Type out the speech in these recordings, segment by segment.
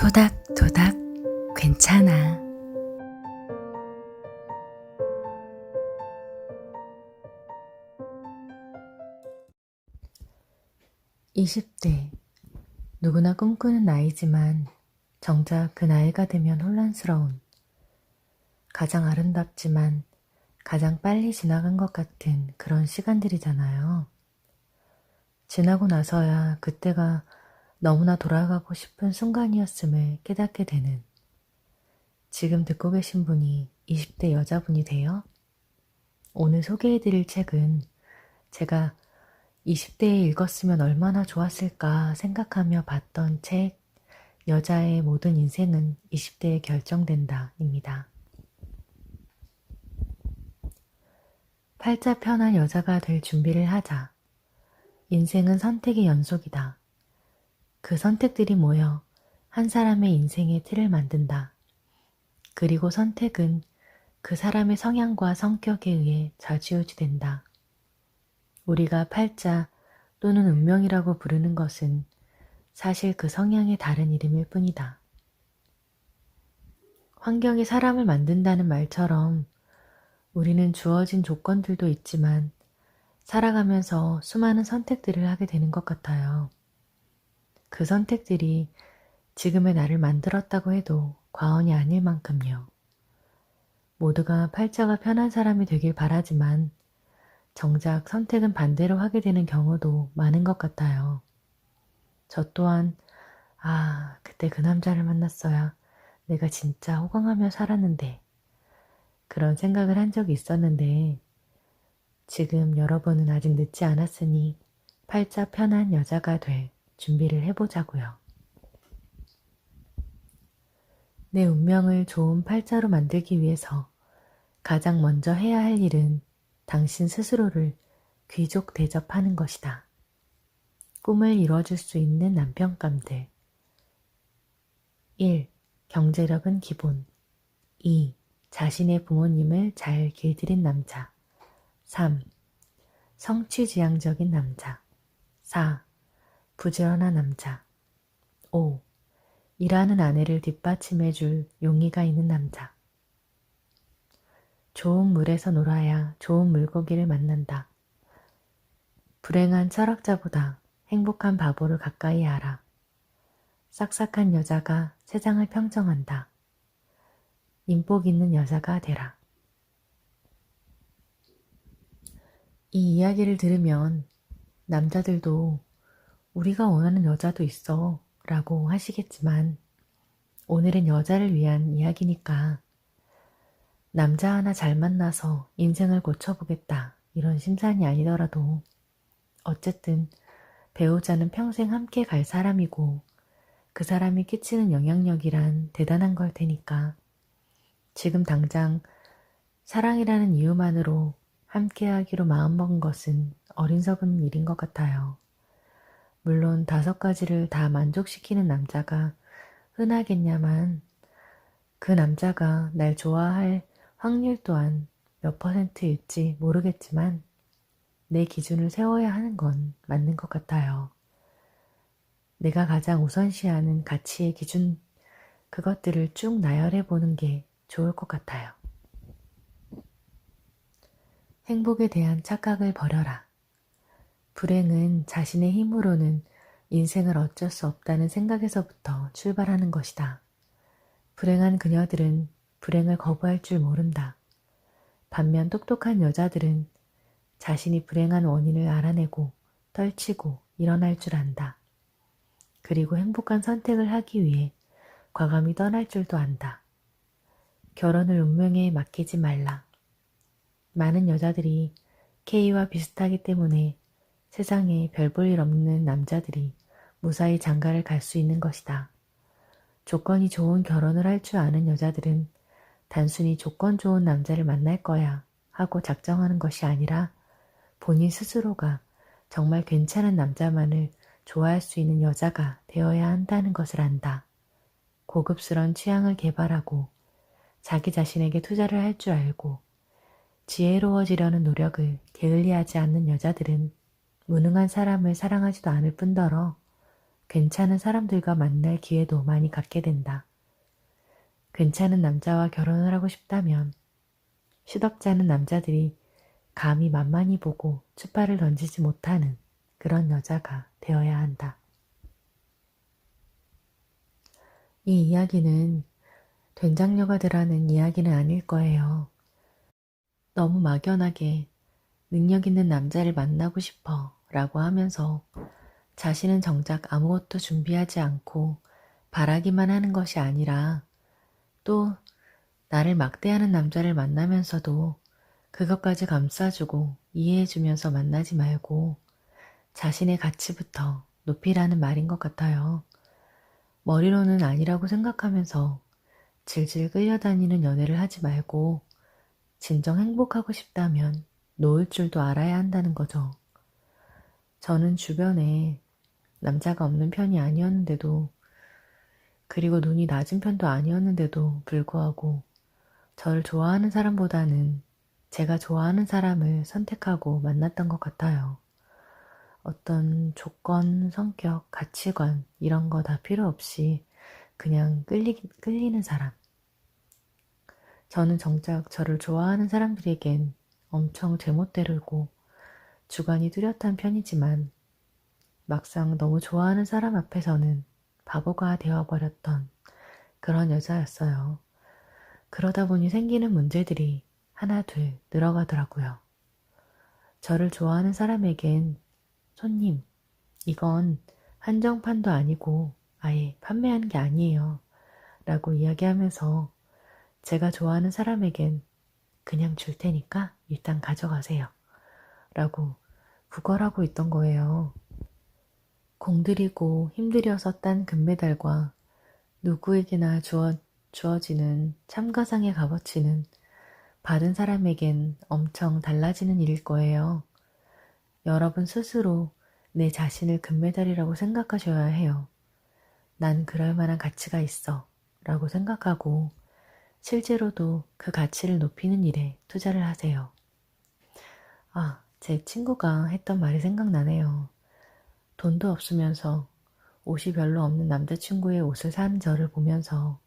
토닥토닥 괜찮아. 20대 누구나 꿈꾸는 나이지만 정작 그 나이가 되면 혼란스러운, 가장 아름답지만 가장 빨리 지나간 것 같은 그런 시간들이잖아요. 지나고 나서야 그때가 너무나 돌아가고 싶은 순간이었음을 깨닫게 되는, 지금 듣고 계신 분이 20대 여자분이세요? 오늘 소개해드릴 책은 제가 20대에 읽었으면 얼마나 좋았을까 생각하며 봤던 책, 여자의 모든 인생은 20대에 결정된다 입니다. 팔자 편한 여자가 될 준비를 하자. 인생은 선택의 연속이다. 그 선택들이 모여 한 사람의 인생의 틀을 만든다. 그리고 선택은 그 사람의 성향과 성격에 의해 좌지우지된다. 우리가 팔자 또는 운명이라고 부르는 것은 사실 그 성향의 다른 이름일 뿐이다. 환경이 사람을 만든다는 말처럼 우리는 주어진 조건들도 있지만 살아가면서 수많은 선택들을 하게 되는 것 같아요. 그 선택들이 지금의 나를 만들었다고 해도 과언이 아닐 만큼요. 모두가 팔자가 편한 사람이 되길 바라지만 정작 선택은 반대로 하게 되는 경우도 많은 것 같아요. 저 또한 그때 그 남자를 만났어야 내가 진짜 호강하며 살았는데, 그런 생각을 한 적이 있었는데, 지금 여러분은 아직 늦지 않았으니 팔자 편한 여자가 될 준비를 해보자고요. 내 운명을 좋은 팔자로 만들기 위해서 가장 먼저 해야 할 일은 당신 스스로를 귀족 대접하는 것이다. 꿈을 이뤄줄 수 있는 남편감들. 1. 경제력은 기본. 2. 자신의 부모님을 잘 길들인 남자. 3. 성취지향적인 남자. 4. 부지런한 남자. 5. 일하는 아내를 뒷받침해줄 용의가 있는 남자. 좋은 물에서 놀아야 좋은 물고기를 만난다. 불행한 철학자보다 행복한 바보를 가까이 알아. 싹싹한 여자가 세상을 평정한다. 인복 있는 여자가 되라. 이 이야기를 들으면 남자들도 우리가 원하는 여자도 있어 라고 하시겠지만, 오늘은 여자를 위한 이야기니까 남자 하나 잘 만나서 인생을 고쳐보겠다 이런 심산이 아니더라도 어쨌든 배우자는 평생 함께 갈 사람이고 그 사람이 끼치는 영향력이란 대단한 걸 테니까 지금 당장 사랑이라는 이유만으로 함께하기로 마음먹은 것은 어리석은 일인 것 같아요. 물론 5가지를 다 만족시키는 남자가 흔하겠냐만 그 남자가 날 좋아할 확률 또한 몇 %일지 모르겠지만 내 기준을 세워야 하는 건 맞는 것 같아요. 내가 가장 우선시하는 가치의 기준, 그것들을 쭉 나열해 보는 게 좋을 것 같아요. 행복에 대한 착각을 버려라. 불행은 자신의 힘으로는 인생을 어쩔 수 없다는 생각에서부터 출발하는 것이다. 불행한 그녀들은 불행을 거부할 줄 모른다. 반면 똑똑한 여자들은 자신이 불행한 원인을 알아내고 떨치고 일어날 줄 안다. 그리고 행복한 선택을 하기 위해 과감히 떠날 줄도 안다. 결혼을 운명에 맡기지 말라. 많은 여자들이 K와 비슷하기 때문에 세상에 별 볼 일 없는 남자들이 무사히 장가를 갈 수 있는 것이다. 조건이 좋은 결혼을 할 줄 아는 여자들은 단순히 조건 좋은 남자를 만날 거야 하고 작정하는 것이 아니라 본인 스스로가 정말 괜찮은 남자만을 좋아할 수 있는 여자가 되어야 한다는 것을 안다. 고급스런 취향을 개발하고 자기 자신에게 투자를 할 줄 알고 지혜로워지려는 노력을 게을리하지 않는 여자들은 무능한 사람을 사랑하지도 않을 뿐더러 괜찮은 사람들과 만날 기회도 많이 갖게 된다. 괜찮은 남자와 결혼을 하고 싶다면 시덥지 않은 남자들이 감히 만만히 보고 추파를 던지지 못하는 그런 여자가 되어야 한다. 이 이야기는 된장녀가 되라는 이야기는 아닐 거예요. 너무 막연하게 능력 있는 남자를 만나고 싶어 라고 하면서 자신은 정작 아무것도 준비하지 않고 바라기만 하는 것이 아니라 또 나를 막대하는 남자를 만나면서도 그것까지 감싸주고 이해해주면서 만나지 말고 자신의 가치부터 높이라는 말인 것 같아요. 머리로는 아니라고 생각하면서 질질 끌려다니는 연애를 하지 말고 진정 행복하고 싶다면 놓을 줄도 알아야 한다는 거죠. 저는 주변에 남자가 없는 편이 아니었는데도 그리고 눈이 낮은 편도 아니었는데도 불구하고 저를 좋아하는 사람보다는 제가 좋아하는 사람을 선택하고 만났던 것 같아요. 어떤 조건, 성격, 가치관 이런 거 다 필요 없이 그냥 끌리는 사람. 저는 정작 저를 좋아하는 사람들에겐 엄청 제멋대로고 주관이 뚜렷한 편이지만 막상 너무 좋아하는 사람 앞에서는 바보가 되어버렸던 그런 여자였어요. 그러다 보니 생기는 문제들이 하나 둘 늘어가더라고요. 저를 좋아하는 사람에겐 손님, 이건 한정판도 아니고 아예 판매하는 게 아니에요. 라고 이야기하면서 제가 좋아하는 사람에겐 그냥 줄 테니까 일단 가져가세요. 라고 구걸하고 있던 거예요. 공들이고 힘들여서 딴 금메달과 누구에게나 주어지는 참가상의 값어치는 받은 사람에겐 엄청 달라지는 일일 거예요. 여러분 스스로 내 자신을 금메달이라고 생각하셔야 해요. 난 그럴 만한 가치가 있어 라고 생각하고 실제로도 그 가치를 높이는 일에 투자를 하세요. 아, 제 친구가 했던 말이 생각나네요. 돈도 없으면서 옷이 별로 없는 남자친구의 옷을 사는 저를 보면서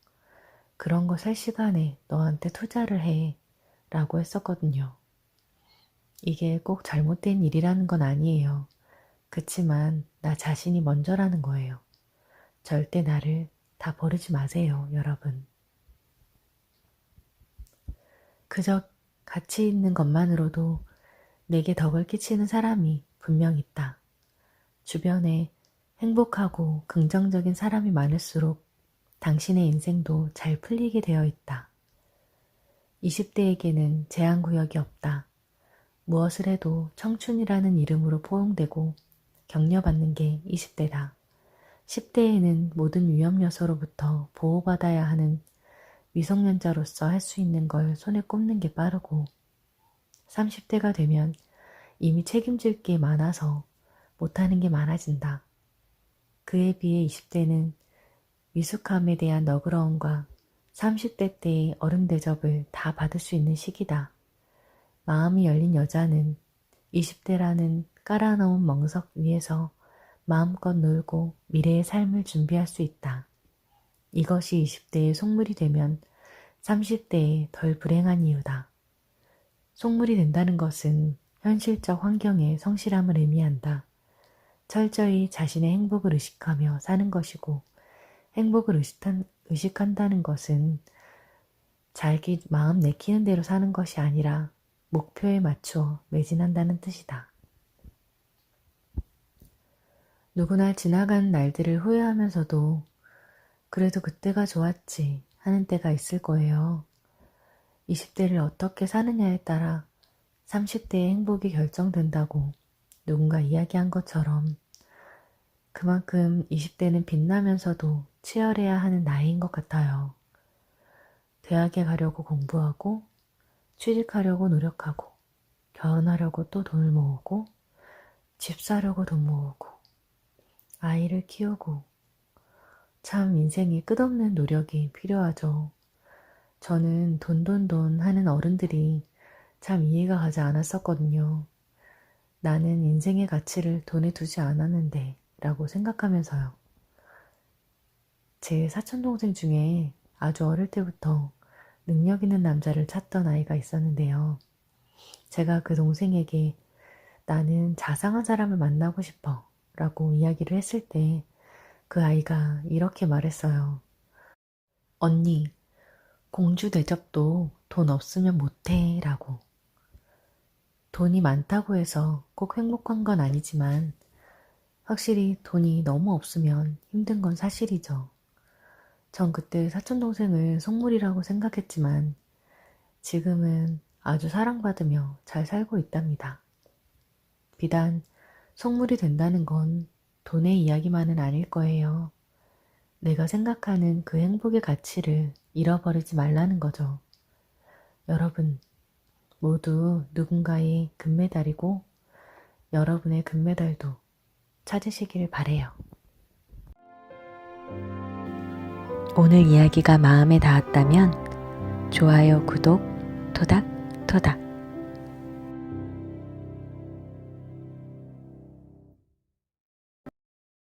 그런 거 살 시간에 너한테 투자를 해 라고 했었거든요. 이게 꼭 잘못된 일이라는 건 아니에요. 그치만 나 자신이 먼저라는 거예요. 절대 나를 다 버리지 마세요, 여러분. 그저 가치 있는 것만으로도 내게 덕을 끼치는 사람이 분명 있다. 주변에 행복하고 긍정적인 사람이 많을수록 당신의 인생도 잘 풀리게 되어 있다. 20대에게는 제한구역이 없다. 무엇을 해도 청춘이라는 이름으로 포용되고 격려받는 게 20대다. 10대에는 모든 위험 요소로부터 보호받아야 하는 미성년자로서 할 수 있는 걸 손에 꼽는 게 빠르고 30대가 되면 이미 책임질 게 많아서 못하는 게 많아진다. 그에 비해 20대는 미숙함에 대한 너그러움과 30대 때의 어른 대접을 다 받을 수 있는 시기다. 마음이 열린 여자는 20대라는 깔아놓은 멍석 위에서 마음껏 놀고 미래의 삶을 준비할 수 있다. 이것이 20대의 속물이 되면 30대에 덜 불행한 이유다. 속물이 된다는 것은 현실적 환경의 성실함을 의미한다. 철저히 자신의 행복을 의식하며 사는 것이고 행복을 의식한다는 것은 자기 마음 내키는 대로 사는 것이 아니라 목표에 맞추어 매진한다는 뜻이다. 누구나 지나간 날들을 후회하면서도 그래도 그때가 좋았지 하는 때가 있을 거예요. 20대를 어떻게 사느냐에 따라 30대의 행복이 결정된다고 누군가 이야기한 것처럼 그만큼 20대는 빛나면서도 치열해야 하는 나이인 것 같아요. 대학에 가려고 공부하고 취직하려고 노력하고 결혼하려고 또 돈을 모으고 집 사려고 돈 모으고 아이를 키우고 참 인생에 끝없는 노력이 필요하죠. 저는 돈 하는 어른들이 참 이해가 가지 않았었거든요. 나는 인생의 가치를 돈에 두지 않았는데 라고 생각하면서요. 제 사촌동생 중에 아주 어릴 때부터 능력 있는 남자를 찾던 아이가 있었는데요. 제가 그 동생에게 나는 자상한 사람을 만나고 싶어 라고 이야기를 했을 때 그 아이가 이렇게 말했어요. 언니, 공주 대접도 돈 없으면 못해 라고. 돈이 많다고 해서 꼭 행복한 건 아니지만 확실히 돈이 너무 없으면 힘든 건 사실이죠. 전 그때 사촌동생을 속물이라고 생각했지만 지금은 아주 사랑받으며 잘 살고 있답니다. 비단 속물이 된다는 건 돈의 이야기만은 아닐 거예요. 내가 생각하는 그 행복의 가치를 잃어버리지 말라는 거죠. 여러분, 모두 누군가의 금메달이고 여러분의 금메달도 찾으시길 바래요. 오늘 이야기가 마음에 닿았다면 좋아요, 구독, 토닥토닥